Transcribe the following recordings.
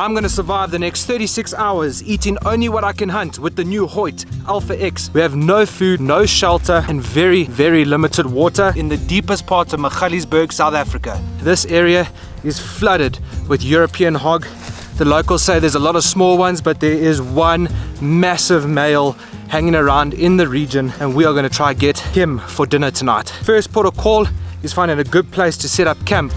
I'm gonna survive the next 36 hours eating only what I can hunt with the new Hoyt Alpha X. We have no food, no shelter, and very, very limited water in the deepest part of Magaliesberg, South Africa. This area is flooded with European hog. The locals say there's a lot of small ones, but there is one massive male hanging around in the region, and we are gonna try get him for dinner tonight. First port of call is finding a good place to set up camp.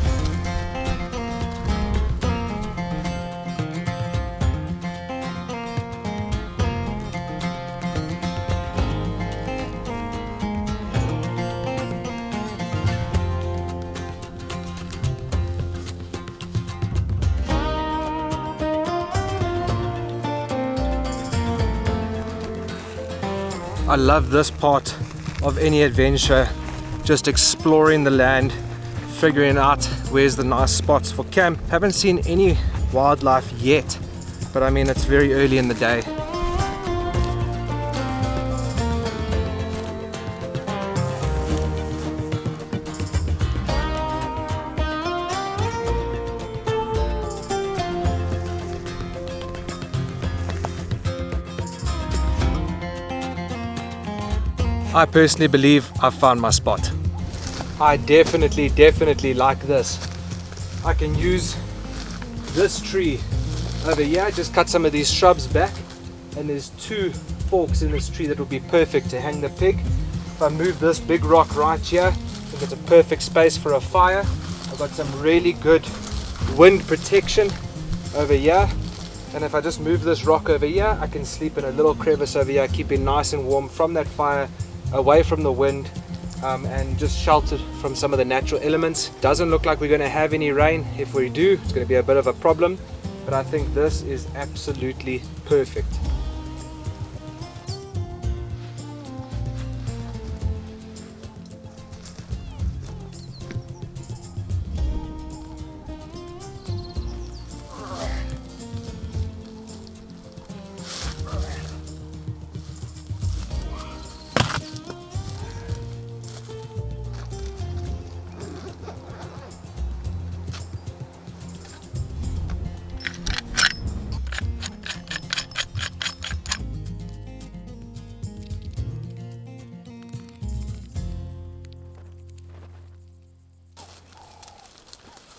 I love this part of any adventure, just exploring the land, figuring out where's the nice spots for camp. Haven't seen any wildlife yet, but I mean, it's very early in the day. I personally believe I've found my spot. I definitely like this. I can use this tree over here, just cut some of these shrubs back, and there's 2 forks in this tree that will be perfect to hang the pig. If I move this big rock right here, I think it's a perfect space for a fire. I've got some really good wind protection over here. And if I just move this rock over here, I can sleep in a little crevice over here, keeping nice and warm from that fire, away from the wind, and just sheltered from some of the natural elements. Doesn't look like we're going to have any rain. If we do, it's going to be a bit of a problem, but I think this is absolutely perfect.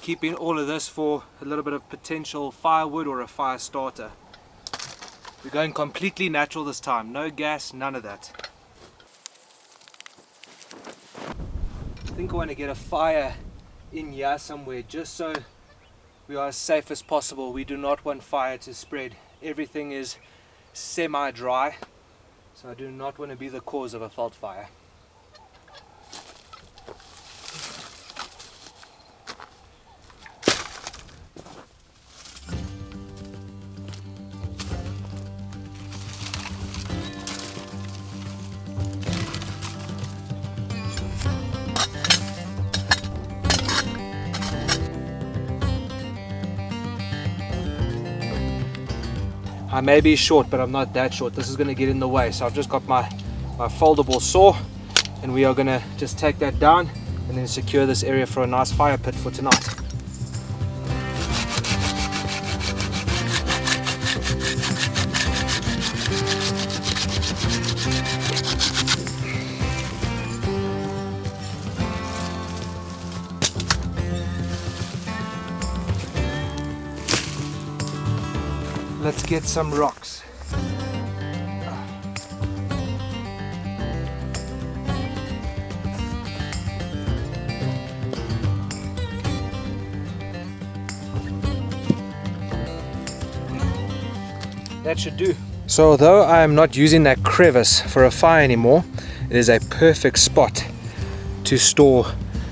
Keeping all of this for a little bit of potential firewood or a fire starter. We're going completely natural this time, no gas, none of that. I think I want to get a fire in here somewhere just so we are as safe as possible. We do not want fire to spread. Everything is semi-dry, so I do not want to be the cause of a fault fire. I may be short, but I'm not that short. This is going to get in the way, so I've just got my foldable saw, and we are going to just take that down and then secure this area for a nice fire pit for tonight. Let's get some rocks. That should do. So although I am not using that crevice for a fire anymore, it is a perfect spot to store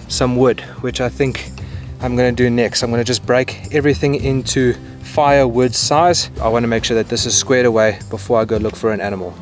some wood, which I think I'm going to do next. I'm going to just break everything into firewood size. I want to make sure that this is squared away before I go look for an animal.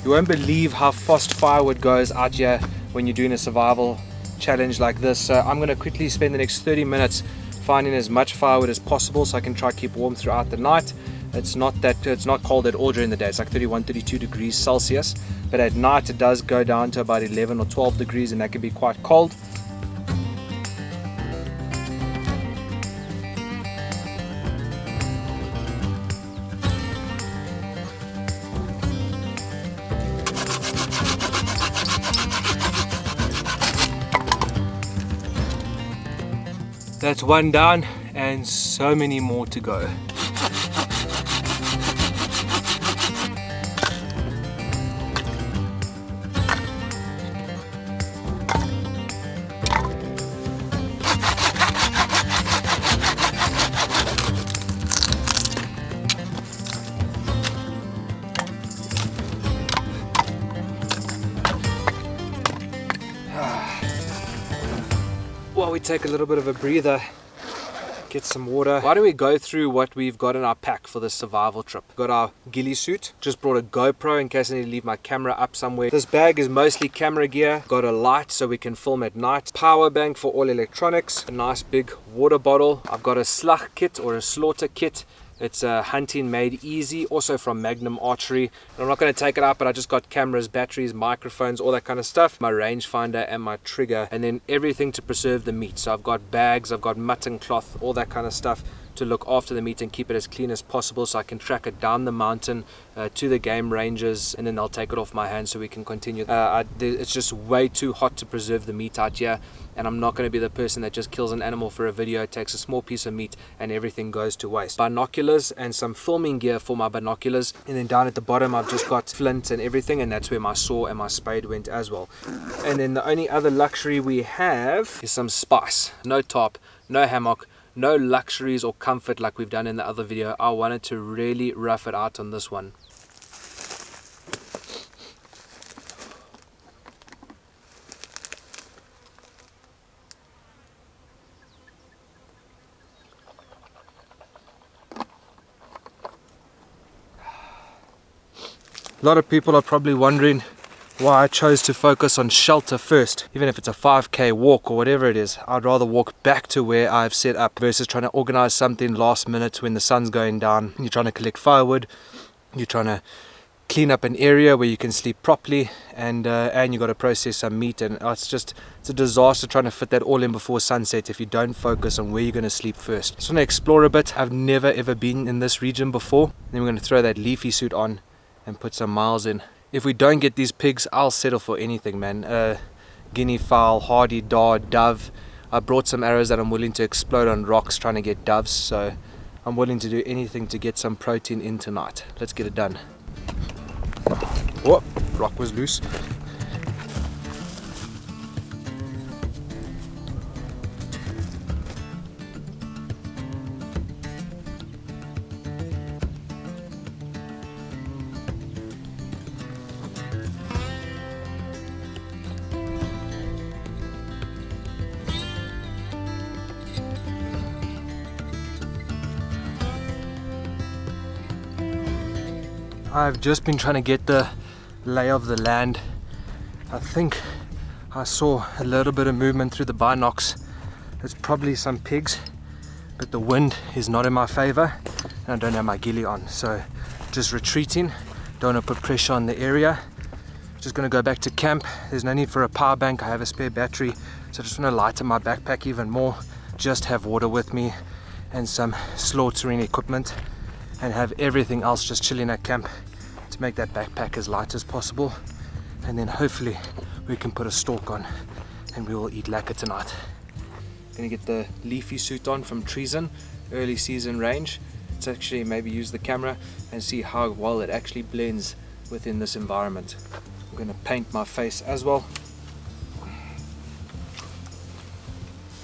You won't believe how fast firewood goes out here when you're doing a survival challenge like this. So I'm going to quickly spend the next 30 minutes finding as much firewood as possible so I can try to keep warm throughout the night. It's not cold at all during the day. It's like 31, 32 degrees Celsius, but at night it does go down to about 11 or 12 degrees, and that can be quite cold. That's one down and so many more to go. While we take a little bit of a breather, get some water. Why don't we go through what we've got in our pack for this survival trip? Got our ghillie suit, just brought a GoPro in case I need to leave my camera up somewhere. This bag is mostly camera gear. Got a light so we can film at night. Power bank for all electronics. A nice big water bottle. I've got a slag kit or a slaughter kit. It's hunting made easy, also from Magnum Archery. I'm not going to take it out, but I just got cameras, batteries, microphones, all that kind of stuff. My rangefinder and my trigger, and then everything to preserve the meat. So I've got bags, I've got mutton cloth, all that kind of stuff to look after the meat and keep it as clean as possible, so I can track it down the mountain to the game ranges, and then they'll take it off my hands so we can continue. It's just way too hot to preserve the meat out here, and I'm not going to be the person that just kills an animal for a video. It takes a small piece of meat and everything goes to waste. Binoculars and some filming gear for my binoculars, and then down at the bottom I've just got flint and everything, and that's where my saw and my spade went as well. And then the only other luxury we have is some spice. No tarp, no hammock, no luxuries or comfort like we've done in the other video. I wanted to really rough it out on this one. A lot of people are probably wondering why I chose to focus on shelter first. Even if it's a 5k walk or whatever it is, I'd rather walk back to where I've set up versus trying to organize something last minute when the sun's going down. You're trying to collect firewood, you're trying to clean up an area where you can sleep properly, and you got to process some meat, and it's a disaster trying to fit that all in before sunset if you don't focus on where you're going to sleep first. Just want to explore a bit. I've never ever been in this region before. Then we're going to throw that leafy suit on and put some miles in. If we don't get these pigs, I'll settle for anything, man. Guinea fowl, hardy dog, dove. I brought some arrows that I'm willing to explode on rocks trying to get doves, so I'm willing to do anything to get some protein in tonight. Let's get it done. Whoa, rock was loose. I've just been trying to get the lay of the land. I think I saw a little bit of movement through the binocs. It's probably some pigs, but the wind is not in my favor and I don't have my ghillie on, so just retreating. Don't want to put pressure on the area. Just going to go back to camp. There's no need for a power bank. I have a spare battery, so I just want to lighten my backpack even more. Just have water with me and some slaughtering equipment, and have everything else just chilling at camp to make that backpack as light as possible. And then hopefully we can put a stalk on and we will eat lacquer tonight. Gonna get the leafy suit on from Treason, early season range. Let's actually maybe use the camera and see how well it actually blends within this environment. I'm gonna paint my face as well.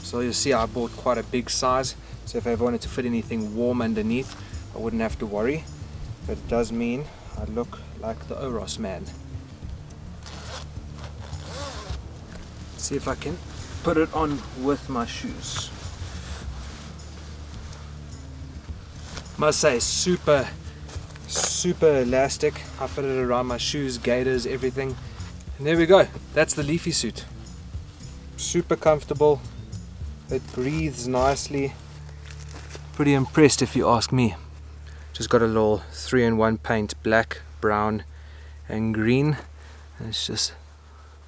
So you'll see I bought quite a big size, so if I ever wanted to fit anything warm underneath, I wouldn't have to worry. But it does mean I look like the Oros man. See if I can put it on with my shoes. Must say, super elastic. I fit it around my shoes, gaiters, everything. And there we go. That's the leafy suit. Super comfortable. It breathes nicely. Pretty impressed if you ask me. Just got a little 3-in-1 paint, black, brown and green, and it's just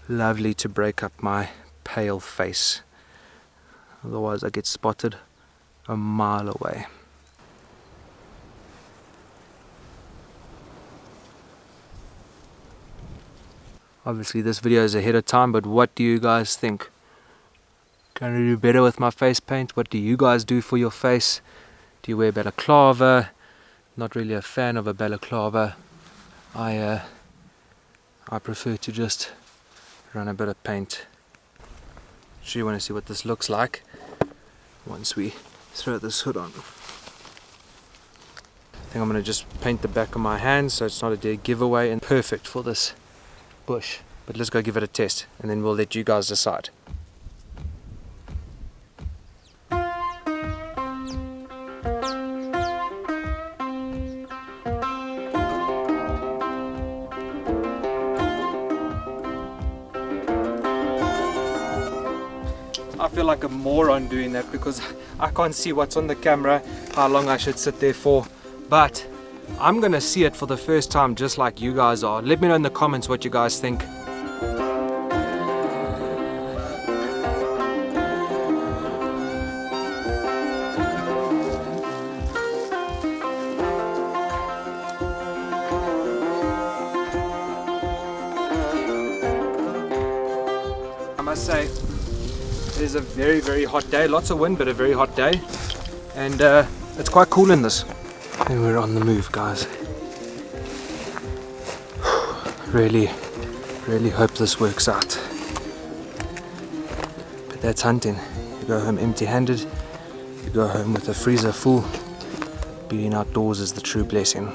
lovely to break up my pale face, otherwise I get spotted a mile away. Obviously this video is ahead of time, but what do you guys think? Can I do better with my face paint? What do you guys do for your face? Do you wear balaclava? Not really a fan of a balaclava. I prefer to just run a bit of paint. So you want to see what this looks like once we throw this hood on. I think I'm going to just paint the back of my hands so it's not a dead giveaway, and perfect for this bush. But let's go give it a test and then we'll let you guys decide. I feel like a moron doing that because I can't see what's on the camera, how long I should sit there for, but I'm gonna see it for the first time just like you guys are. Let me know in the comments what you guys think. I must say, it is a very, very hot day. Lots of wind, but a very hot day. And it's quite cool in this. And we're on the move, guys. Really, really hope this works out. But that's hunting. You go home empty-handed. You go home with a freezer full. Being outdoors is the true blessing.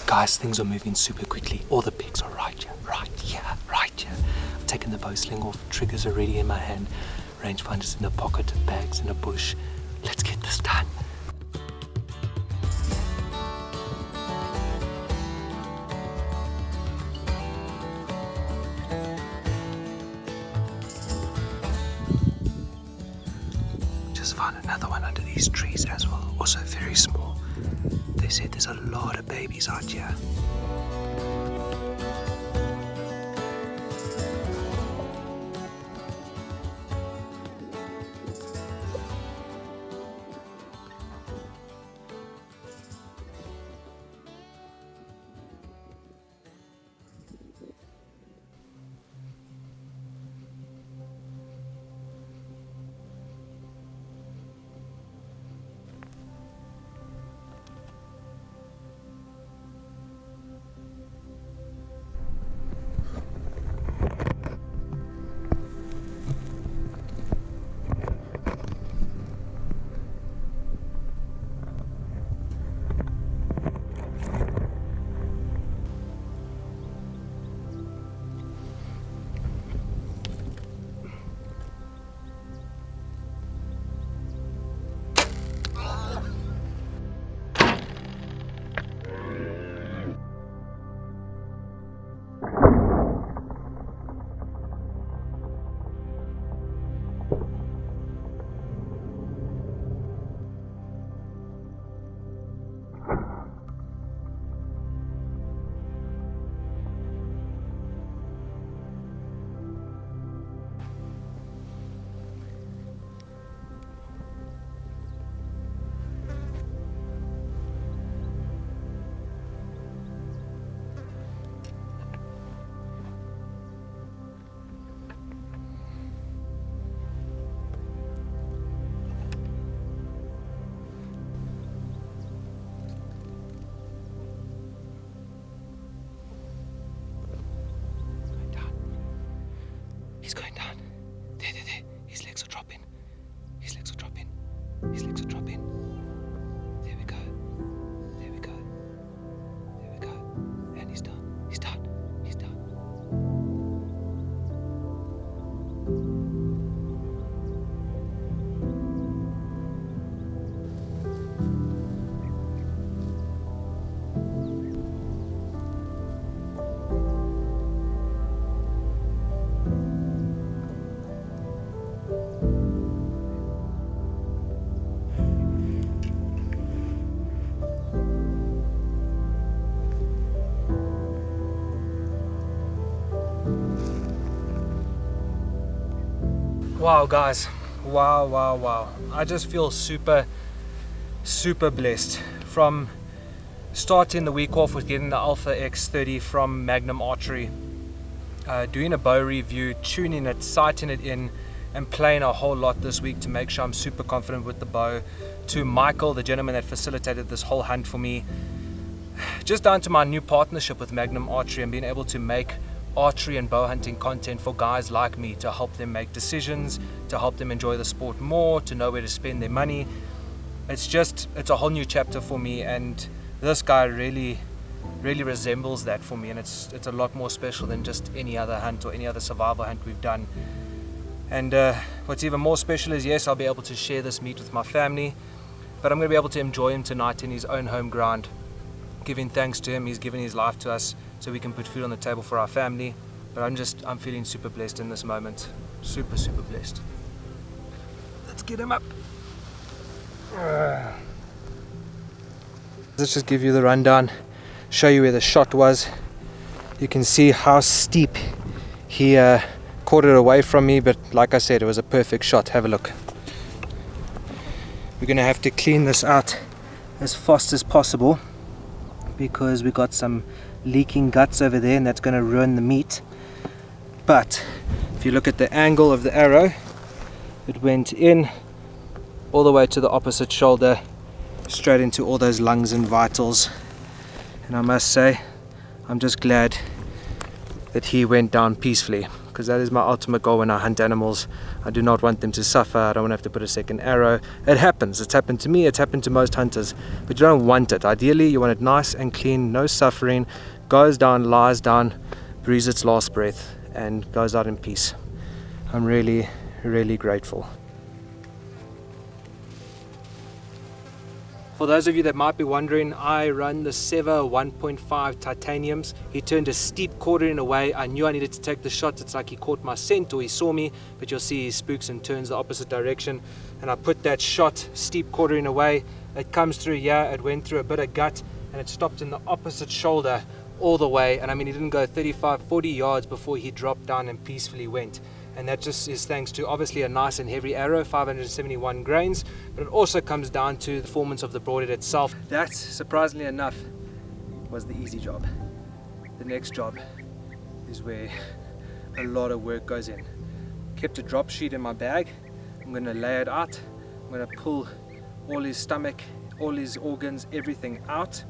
Guys, things are moving super quickly. All the pigs are right here, right here, right here. I've taken the bow sling off, triggers are ready in my hand, rangefinders in the pocket, bags in a bush. Let's get this done. Just found another one under these trees as well, also very small. They said there's a lot of babies out here. There. His legs are dropping. His legs are dropping. His legs are dropping. There we go. There we go. There we go. And he's done. He's done. He's done. Wow guys, wow. I just feel super blessed from starting the week off with getting the Alpha X30 from Magnum Archery, doing a bow review, tuning it, sighting it in, and playing a whole lot this week to make sure I'm super confident with the bow, to Michael, the gentleman that facilitated this whole hunt for me, just down to my new partnership with Magnum Archery and being able to make archery and bow hunting content for guys like me to help them make decisions, to help them enjoy the sport more, to know where to spend their money. It's a whole new chapter for me, and this guy really resembles that for me, and it's a lot more special than just any other hunt or any other survival hunt we've done. And what's even more special is, yes, I'll be able to share this meat with my family, but I'm going to be able to enjoy him tonight in his own home ground, giving thanks to him. He's given his life to us so we can put food on the table for our family. But I'm feeling super blessed in this moment. Super blessed. Let's get him up. Let's just give you the rundown, show you where the shot was. You can see how steep he caught it away from me, but like I said, it was a perfect shot. Have a look. We're gonna have to clean this out as fast as possible because we got some leaking guts over there, and that's going to ruin the meat. But if you look at the angle of the arrow, it went in all the way to the opposite shoulder, straight into all those lungs and vitals. And I must say, I'm just glad that he went down peacefully, because that is my ultimate goal when I hunt animals. I do not want them to suffer. I don't want to have to put a second arrow. It happens. It's happened to me. It's happened to most hunters. But you don't want it. Ideally, you want it nice and clean, no suffering, goes down, lies down, breathes its last breath, and goes out in peace. I'm really grateful. For those of you that might be wondering, I run the Seva 1.5 titaniums. He turned a steep quartering away. I knew I needed to take the shot. It's like he caught my scent or he saw me, but you'll see he spooks and turns the opposite direction. And I put that shot steep quartering away. It comes through here, it went through a bit of gut, and it stopped in the opposite shoulder all the way. And I mean, he didn't go 35-40 yards before he dropped down and peacefully went. And that just is thanks to obviously a nice and heavy arrow, 571 grains, but it also comes down to the performance of the broadhead itself. That, surprisingly enough, was the easy job. The next job is where a lot of work goes in. Kept a drop sheet in my bag. I'm going to lay it out. I'm going to pull all his stomach, all his organs, everything out,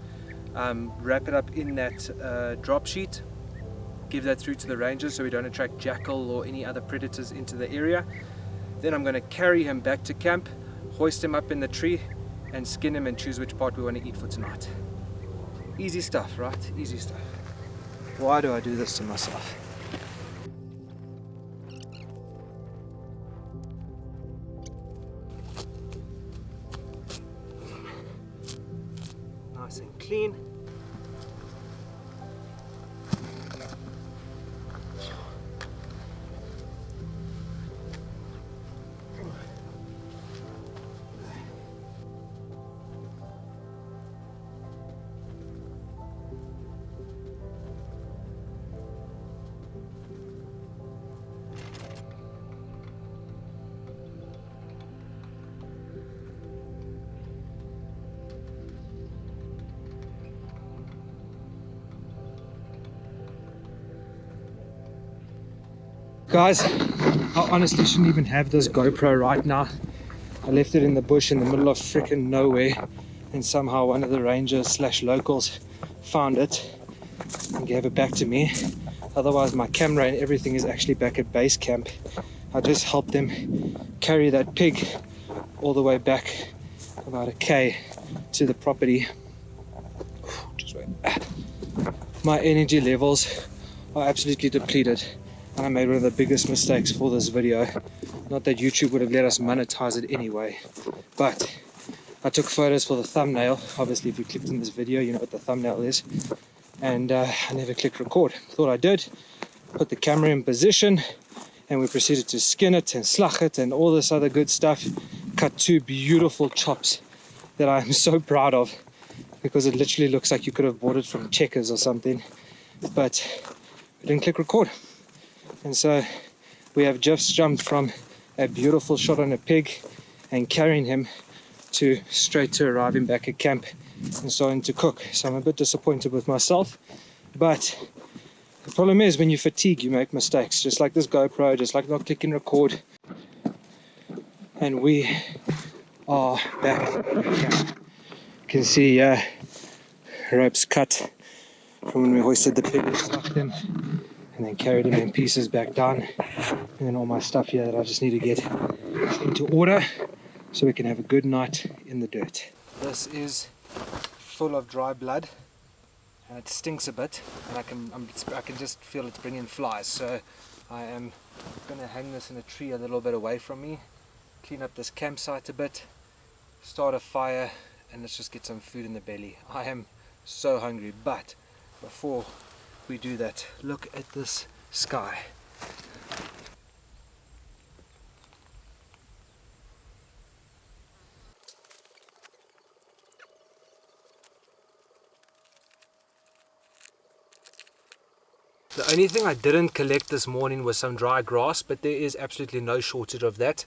wrap it up in that drop sheet, give that through to the rangers so we don't attract jackal or any other predators into the area. Then I'm going to carry him back to camp, hoist him up in the tree, and skin him and choose which part we want to eat for tonight. Easy stuff, right? Easy stuff. Why do I do this to myself? Nice and clean. Guys, I honestly shouldn't even have this GoPro right now. I left it in the bush in the middle of freaking nowhere, and somehow one of the rangers / locals found it and gave it back to me. Otherwise my camera and everything is actually back at base camp, I just helped them carry that pig all the way back about a K to the property. Just wait. My energy levels are absolutely depleted, and I made one of the biggest mistakes for this video. Not that YouTube would have let us monetize it anyway, but I took photos for the thumbnail. Obviously, if you clicked in this video, you know what the thumbnail is. And I never clicked record. Thought I did. Put the camera in position, and we proceeded to skin it and slag it and all this other good stuff. Cut 2 beautiful chops that I'm so proud of, because it literally looks like you could have bought it from Checkers or something. But we didn't click record. And so we have just jumped from a beautiful shot on a pig and carrying him to straight to arriving back at camp and starting to cook. So I'm a bit disappointed with myself, but the problem is when you fatigue you make mistakes, just like this GoPro, just like not clicking record. And we are back at camp. You can see ropes cut from when we hoisted the pig and stuffed him, and then carried him in pieces back down, and then all my stuff here that I just need to get into order so we can have a good night in the dirt. This is full of dry blood and it stinks a bit, and I can just feel it's bringing flies, so I am going to hang this in a tree a little bit away from me, clean up this campsite a bit, start a fire, and let's just get some food in the belly. I am so hungry, but before we do that, look at this sky. The only thing I didn't collect this morning was some dry grass, but there is absolutely no shortage of that.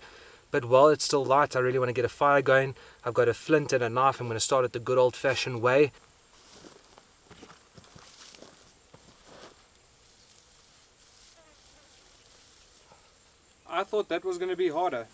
But while it's still light, I really want to get a fire going. I've got a flint and a knife. I'm going to start it the good old-fashioned way. I thought that was going to be harder.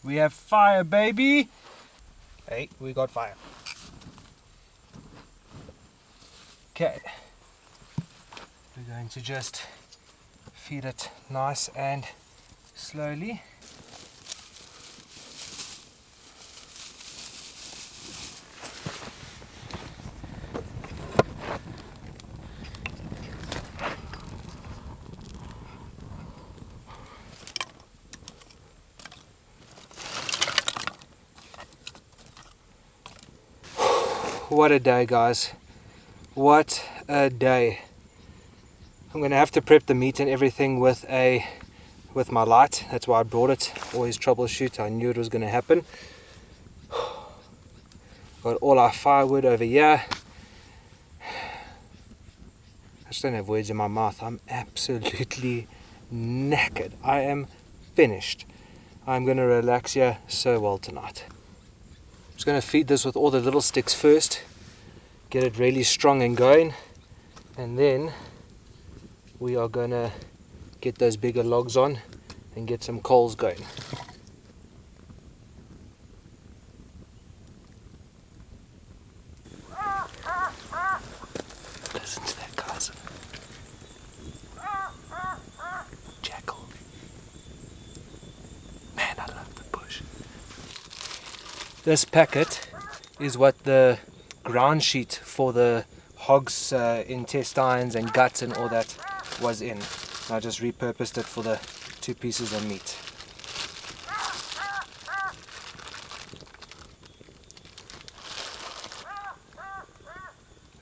We have fire, baby! Hey, we got fire. Okay. We're going to just feed it nice and slowly. What a day, guys. What a day. I'm gonna have to prep the meat and everything with my light. That's why I brought it. Always troubleshoot. I knew it was gonna happen. Got all our firewood over here. I just don't have words in my mouth. I'm absolutely knackered. I am finished. I'm gonna relax here so well tonight. I'm just going to feed this with all the little sticks first, get it really strong and going, and then we are going to get those bigger logs on and get some coals going. Listen to that, guys. Jackal. Man, I love the bush. This packet is what the ground sheet for the hog's intestines and guts and all that was in. I just repurposed it for the 2 pieces of meat.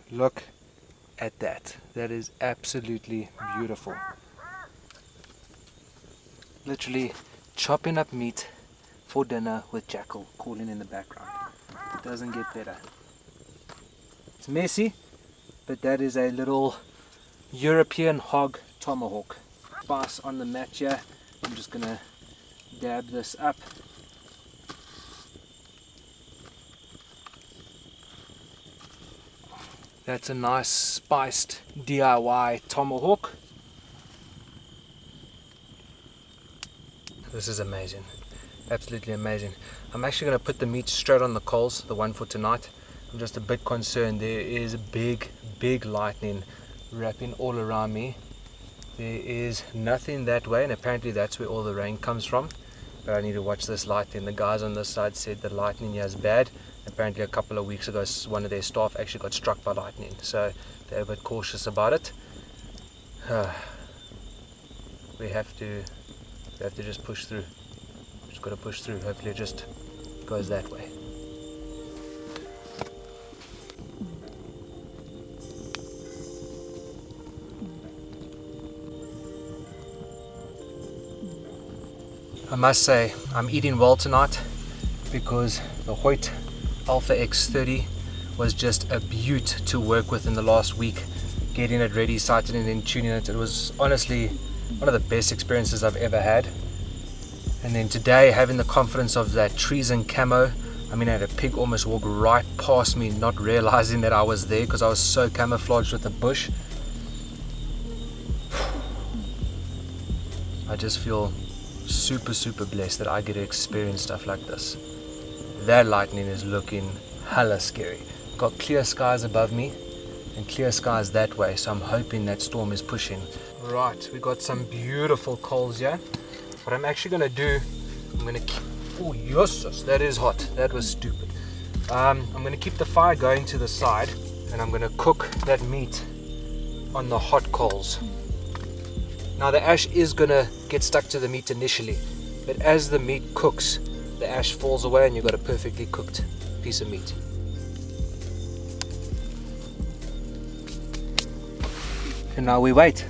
Look at that. That is absolutely beautiful. Literally chopping up meat for dinner with Jackal calling in the background. It doesn't get better. It's messy, but that is a little European hog tomahawk. Spice on the mat here. I'm just gonna dab this up. That's a nice spiced DIY tomahawk. This is amazing, absolutely amazing. I'm actually going to put the meat straight on the coals, the one for tonight. I'm just a bit concerned. There is big lightning wrapping all around me. There is nothing that way, and apparently that's where all the rain comes from. But I need to watch this lightning. The guys on this side said the lightning here is bad. Apparently a couple of weeks ago one of their staff actually got struck by lightning, so they're a bit cautious about it. We have to just push through. Just got to push through. Hopefully it just goes that way. I must say I'm eating well tonight because the Hoyt Alpha X30 was just a beaut to work with in the last week. Getting it ready, sighting it and tuning it, it was honestly one of the best experiences I've ever had. And then today, having the confidence of that trees and camo, I mean, I had a pig almost walk right past me, not realizing that I was there because I was so camouflaged with the bush. I just feel super blessed that I get to experience stuff like this. That lightning is looking hella scary. Got clear skies above me and clear skies that way, so I'm hoping that storm is pushing. Right, we got some beautiful coals here. What I'm actually going to do, I'm going to keep... Oh, yes, that is hot. That was stupid. I'm going to keep the fire going to the side, and I'm going to cook that meat on the hot coals. Now the ash is going to get stuck to the meat initially, but as the meat cooks, the ash falls away and you've got a perfectly cooked piece of meat. And now we wait.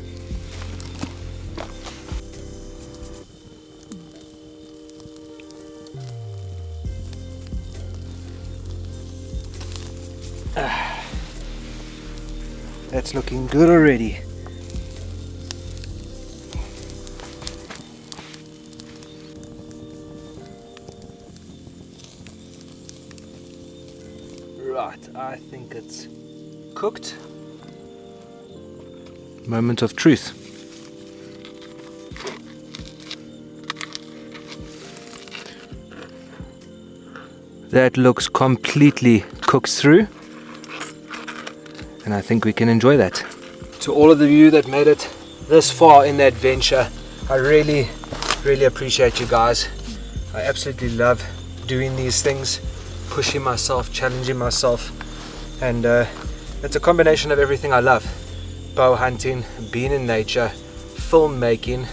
That's looking good already. Right, I think it's cooked. Moment of truth. That looks completely cooked through, and I think we can enjoy that. To all of you that made it this far in the adventure, I really appreciate you guys. I absolutely love doing these things, pushing myself, challenging myself, and it's a combination of everything I love. Bow hunting, being in nature, filmmaking,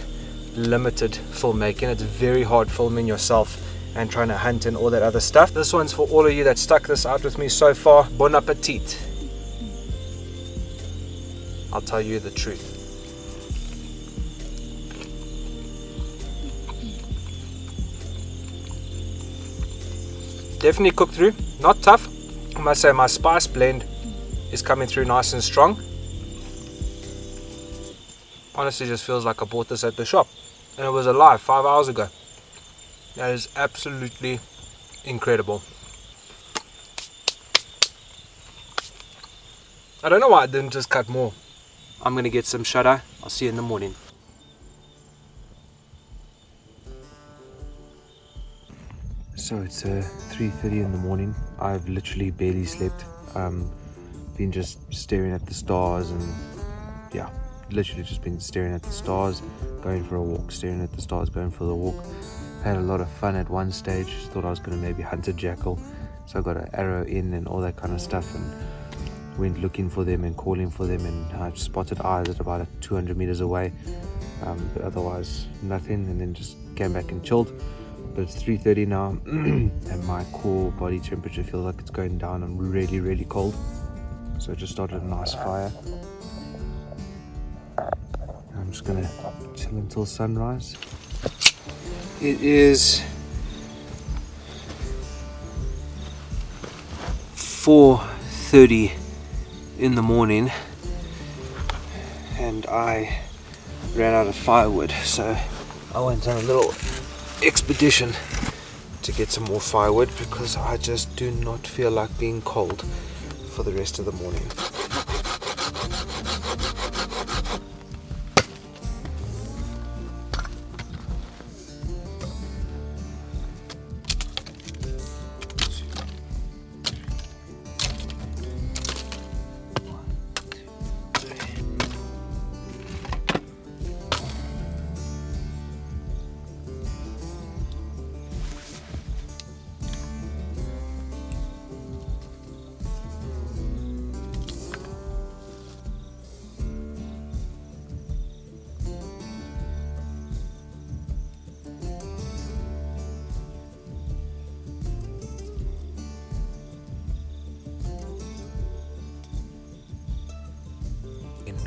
limited filmmaking. It's very hard filming yourself and trying to hunt and all that other stuff. This one's for all of you that stuck this out with me so far. Bon appetit. I'll tell you the truth. Definitely cooked through, not tough. I must say my spice blend is coming through nice and strong. Honestly, just feels like I bought this at the shop and it was alive 5 hours ago. That is absolutely incredible. I don't know why I didn't just cut more. I'm gonna get some shut-eye. I'll see you in the morning. So it's 3:30 in the morning. I've literally barely slept. Been just staring at the stars and yeah, literally just been staring at the stars, going for a walk, staring at the stars, going for the walk. Had a lot of fun at one stage. Thought I was going to maybe hunt a jackal, so I got an arrow in and all that kind of stuff and went looking for them and calling for them, and I spotted eyes at about 200 meters away, but otherwise nothing, and then just came back and chilled. But it's 3:30 now and my core body temperature feels like it's going down. I'm really cold, so I just started a nice fire. I'm just gonna chill until sunrise. It is 4:30 in the morning and I ran out of firewood, so I went on a little expedition to get some more firewood because I just do not feel like being cold for for the rest of the morning.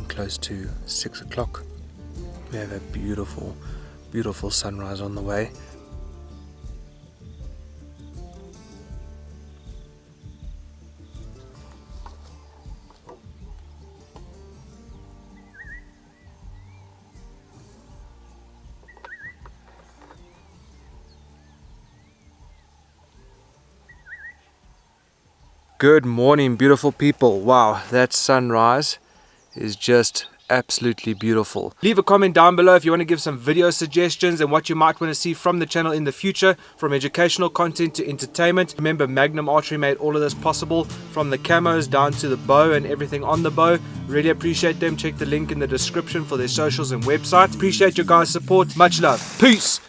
Close to 6 o'clock. We have a beautiful, beautiful sunrise on the way. Good morning, beautiful people. Wow, that sunrise is just absolutely beautiful. Leave a comment down below if you want to give some video suggestions and what you might want to see from the channel in the future, from educational content to entertainment. Remember, Magnum Archery made all of this possible, from the camos down to the bow and everything on the bow. Really appreciate them. Check the link in the description for their socials and websites. Appreciate your guys' support. Much love. Peace.